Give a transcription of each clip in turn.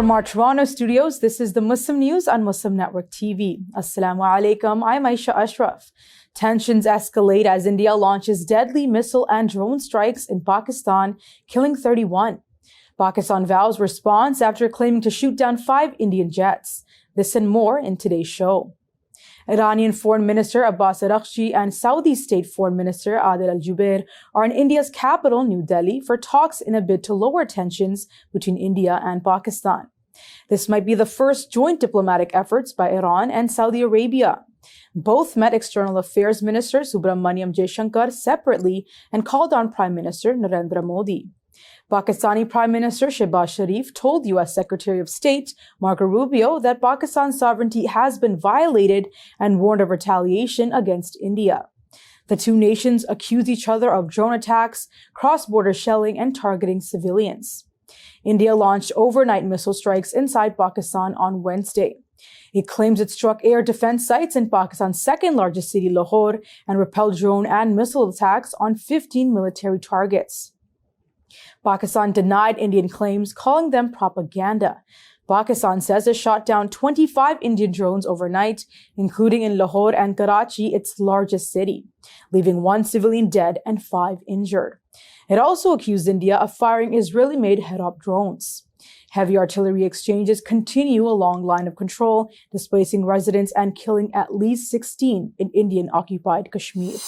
From our Toronto studios, this is the Muslim News on Muslim Network TV. Assalamu alaikum, I'm Aishah Ashraf. Tensions escalate as India launches deadly missile and drone strikes in Pakistan, killing 31. Pakistan vows response after claiming to shoot down 5 Indian jets. This and more in today's show. Iranian Foreign Minister Abbas Araghchi and Saudi State Foreign Minister Adel Al-Jubeir are in India's capital, New Delhi, for talks in a bid to lower tensions between India and Pakistan. This might be the first joint diplomatic efforts by Iran and Saudi Arabia. Both met External Affairs Minister Subramaniam Jaishankar separately and called on Prime Minister Narendra Modi. Pakistani Prime Minister Shehbaz Sharif told U.S. Secretary of State Marco Rubio that Pakistan's sovereignty has been violated and warned of retaliation against India. The two nations accuse each other of drone attacks, cross-border shelling, and targeting civilians. India launched overnight missile strikes inside Pakistan on Wednesday. It claims it struck air defense sites in Pakistan's second-largest city, Lahore, and repelled drone and missile attacks on 15 military targets. Pakistan denied Indian claims, calling them propaganda. Pakistan says it shot down 25 Indian drones overnight, including in Lahore and Karachi, its largest city, leaving 1 civilian dead and 5 injured. It also accused India of firing Israeli-made Herop drones. Heavy artillery exchanges continue a long line of control, displacing residents and killing at least 16 in Indian-occupied Kashmir.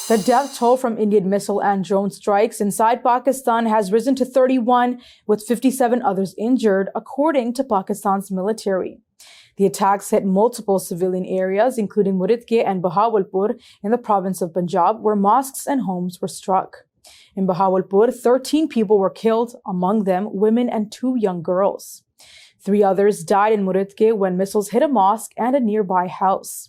The death toll from Indian missile and drone strikes inside Pakistan has risen to 31, with 57 others injured, according to Pakistan's military. The attacks hit multiple civilian areas, including Muridke and Bahawalpur in the province of Punjab, where mosques and homes were struck. In Bahawalpur, 13 people were killed, among them women and 2 young girls. 3 others died in Muridke when missiles hit a mosque and a nearby house.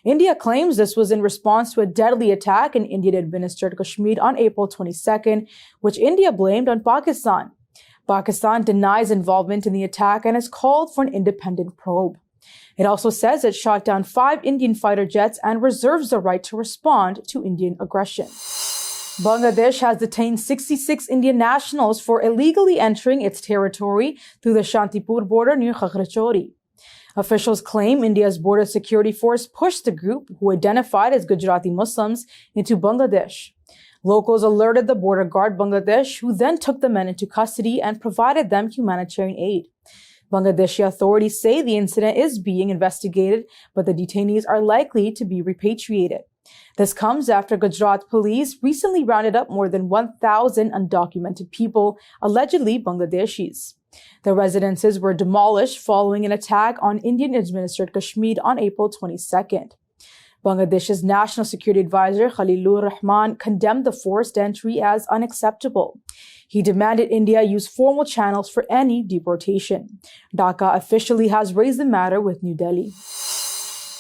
India claims this was in response to a deadly attack in Indian-administered Kashmir on April 22nd, which India blamed on Pakistan. Pakistan denies involvement in the attack and has called for an independent probe. It also says it shot down 5 Indian fighter jets and reserves the right to respond to Indian aggression. Bangladesh has detained 66 Indian nationals for illegally entering its territory through the Shantipur border near Khakrachori. Officials claim India's border security force pushed the group, who identified as Gujarati Muslims, into Bangladesh. Locals alerted the border guard Bangladesh, who then took the men into custody and provided them humanitarian aid. Bangladeshi authorities say the incident is being investigated, but the detainees are likely to be repatriated. This comes after Gujarat police recently rounded up more than 1,000 undocumented people, allegedly Bangladeshis. Their residences were demolished following an attack on Indian-administered Kashmir on April 22nd. Bangladesh's National Security Advisor Khalilur Rahman condemned the forced entry as unacceptable. He demanded India use formal channels for any deportation. Dhaka officially has raised the matter with New Delhi.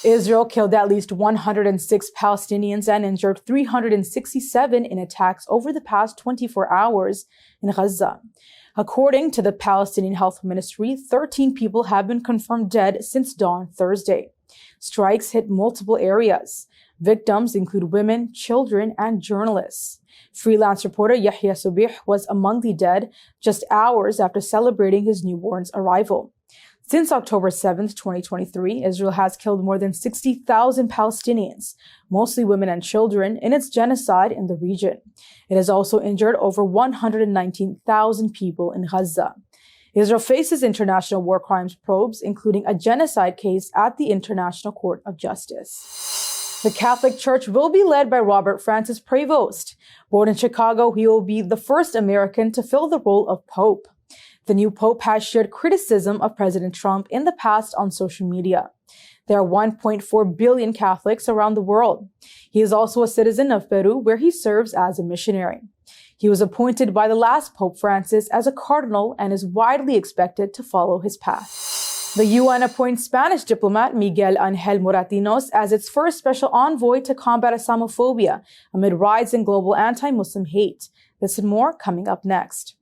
Israel killed at least 106 Palestinians and injured 367 in attacks over the past 24 hours in Gaza. According to the Palestinian Health Ministry, 13 people have been confirmed dead since dawn Thursday. Strikes hit multiple areas. Victims include women, children, and journalists. Freelance reporter Yahya Subih was among the dead just hours after celebrating his newborn's arrival. Since October 7, 2023, Israel has killed more than 60,000 Palestinians, mostly women and children, in its genocide in the region. It has also injured over 119,000 people in Gaza. Israel faces international war crimes probes, including a genocide case at the International Court of Justice. The Catholic Church will be led by Robert Francis Prevost. Born in Chicago, he will be the first American to fill the role of Pope. The new Pope has shared criticism of President Trump in the past on social media. There are 1.4 billion Catholics around the world. He is also a citizen of Peru, where he serves as a missionary. He was appointed by the last Pope Francis as a cardinal and is widely expected to follow his path. The UN appoints Spanish diplomat Miguel Ángel Moratinos as its first special envoy to combat Islamophobia amid rise in global anti-Muslim hate. This and more coming up next.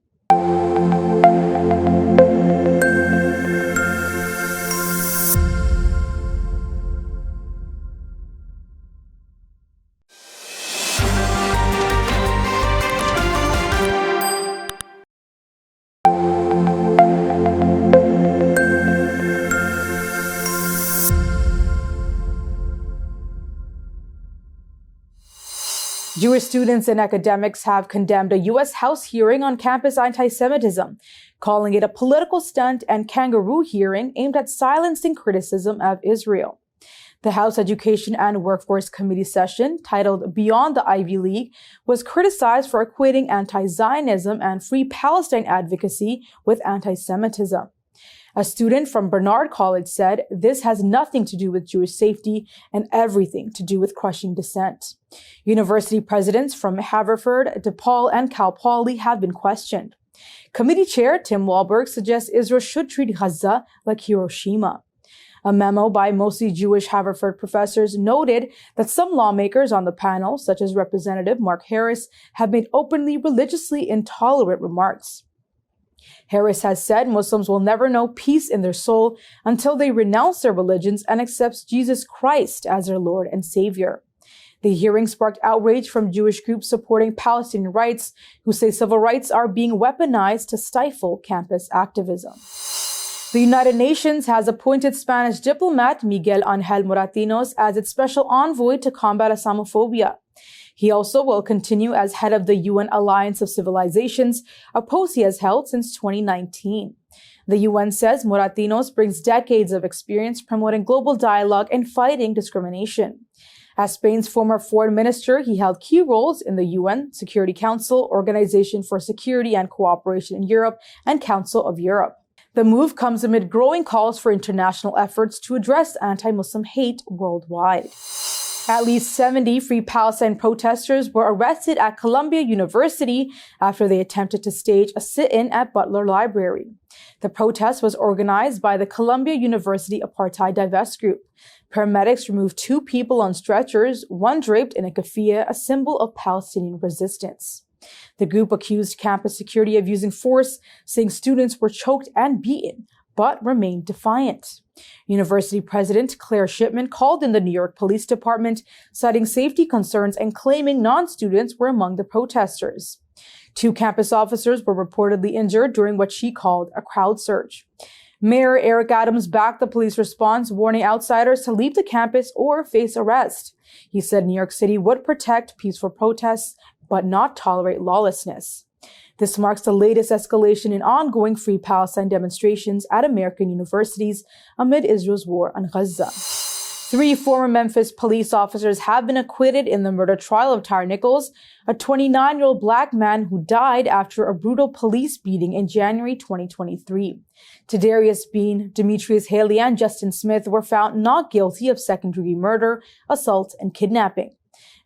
Jewish students and academics have condemned a U.S. House hearing on campus anti-Semitism, calling it a political stunt and kangaroo hearing aimed at silencing criticism of Israel. The House Education and Workforce Committee session, titled Beyond the Ivy League, was criticized for equating anti-Zionism and Free Palestine advocacy with anti-Semitism. A student from Barnard College said, "This has nothing to do with Jewish safety and everything to do with crushing dissent." University presidents from Haverford, DePaul, and Cal Poly have been questioned. Committee Chair Tim Walberg suggests Israel should treat Gaza like Hiroshima. A memo by mostly Jewish Haverford professors noted that some lawmakers on the panel, such as Representative Mark Harris, have made openly religiously intolerant remarks. Harris has said Muslims will never know peace in their soul until they renounce their religions and accept Jesus Christ as their Lord and Savior. The hearing sparked outrage from Jewish groups supporting Palestinian rights, who say civil rights are being weaponized to stifle campus activism. The United Nations has appointed Spanish diplomat Miguel Ángel Moratinos as its special envoy to combat Islamophobia. He also will continue as head of the UN Alliance of Civilizations, a post he has held since 2019. The UN says Moratinos brings decades of experience promoting global dialogue and fighting discrimination. As Spain's former foreign minister, he held key roles in the UN, Security Council, Organization for Security and Cooperation in Europe, and Council of Europe. The move comes amid growing calls for international efforts to address anti-Muslim hate worldwide. At least 70 Free Palestine protesters were arrested at Columbia University after they attempted to stage a sit-in at Butler Library. The protest was organized by the Columbia University Apartheid Divest Group. Paramedics removed 2 people on stretchers, one draped in a keffiyeh, a symbol of Palestinian resistance. The group accused campus security of using force, saying students were choked and beaten, but remained defiant. University President Claire Shipman called in the New York Police Department, citing safety concerns and claiming non-students were among the protesters. 2 campus officers were reportedly injured during what she called a crowd surge. Mayor Eric Adams backed the police response, warning outsiders to leave the campus or face arrest. He said New York City would protect peaceful protests, but not tolerate lawlessness. This marks the latest escalation in ongoing Free Palestine demonstrations at American universities amid Israel's war on Gaza. 3 former Memphis police officers have been acquitted in the murder trial of Tyre Nichols, a 29-year-old black man who died after a brutal police beating in January 2023. Tadarius Bean, Demetrius Haley, and Justin Smith were found not guilty of second-degree murder, assault, and kidnapping.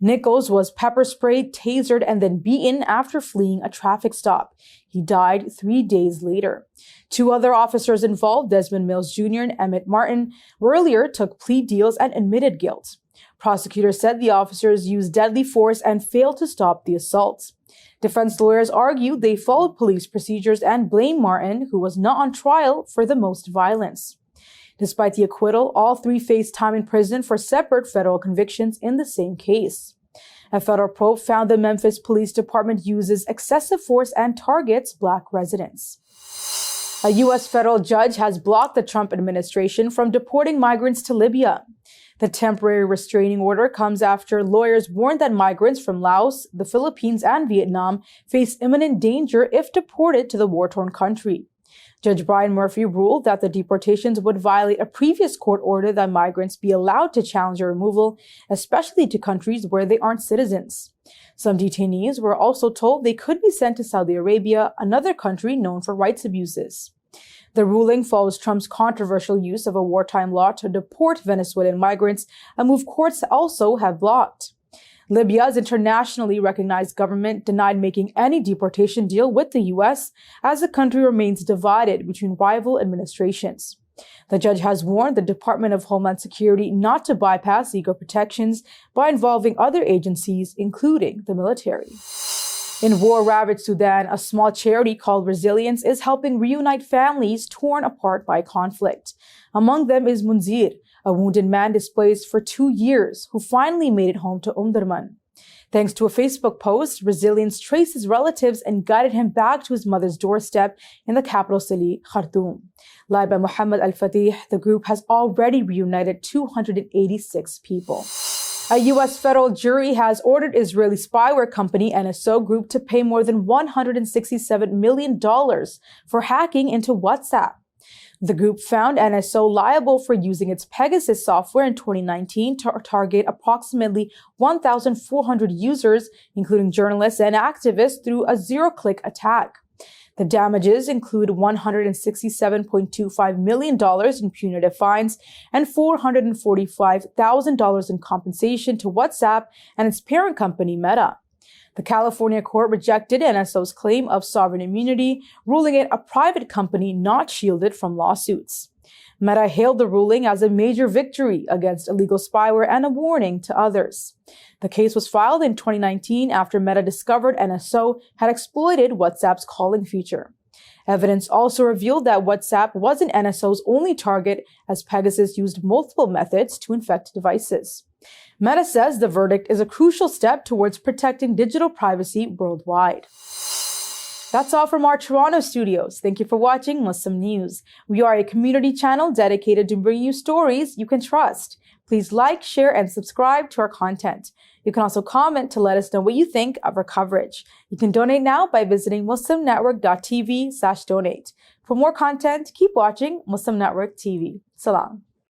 Nichols was pepper sprayed, tasered, and then beaten after fleeing a traffic stop. He died 3 days later. 2 other officers involved, Desmond Mills Jr. and Emmett Martin, earlier took plea deals and admitted guilt. Prosecutors said the officers used deadly force and failed to stop the assaults. Defense lawyers argued they followed police procedures and blamed Martin, who was not on trial, for the most violence. Despite the acquittal, all 3 faced time in prison for separate federal convictions in the same case. A federal probe found the Memphis Police Department uses excessive force and targets black residents. A U.S. federal judge has blocked the Trump administration from deporting migrants to Libya. The temporary restraining order comes after lawyers warned that migrants from Laos, the Philippines, and Vietnam face imminent danger if deported to the war-torn country. Judge Brian Murphy ruled that the deportations would violate a previous court order that migrants be allowed to challenge their removal, especially to countries where they aren't citizens. Some detainees were also told they could be sent to Saudi Arabia, another country known for rights abuses. The ruling follows Trump's controversial use of a wartime law to deport Venezuelan migrants, a move courts also have blocked. Libya's internationally recognized government denied making any deportation deal with the U.S. as the country remains divided between rival administrations. The judge has warned the Department of Homeland Security not to bypass legal protections by involving other agencies, including the military. In war-ravaged Sudan, a small charity called Resilience is helping reunite families torn apart by conflict. Among them is Munzir, a wounded man displaced for 2 years who finally made it home to Umdurman. Thanks to a Facebook post, Resilience traced his relatives and guided him back to his mother's doorstep in the capital city, Khartoum. Led by Muhammad Al-Fatih, the group has already reunited 286 people. A U.S. federal jury has ordered Israeli spyware company NSO Group to pay more than $167 million for hacking into WhatsApp. The group found NSO liable for using its Pegasus software in 2019 to target approximately 1,400 users, including journalists and activists, through a zero-click attack. The damages include $167.25 million in punitive fines and $445,000 in compensation to WhatsApp and its parent company, Meta. The California court rejected NSO's claim of sovereign immunity, ruling it a private company not shielded from lawsuits. Meta hailed the ruling as a major victory against illegal spyware and a warning to others. The case was filed in 2019 after Meta discovered NSO had exploited WhatsApp's calling feature. Evidence also revealed that WhatsApp wasn't NSO's only target, as Pegasus used multiple methods to infect devices. Meta says the verdict is a crucial step towards protecting digital privacy worldwide. That's all from our Toronto studios. Thank you for watching Muslim News. We are a community channel dedicated to bringing you stories you can trust. Please like, share, and subscribe to our content. You can also comment to let us know what you think of our coverage. You can donate now by visiting muslimnetwork.tv/donate. For more content, keep watching Muslim Network TV. Salam.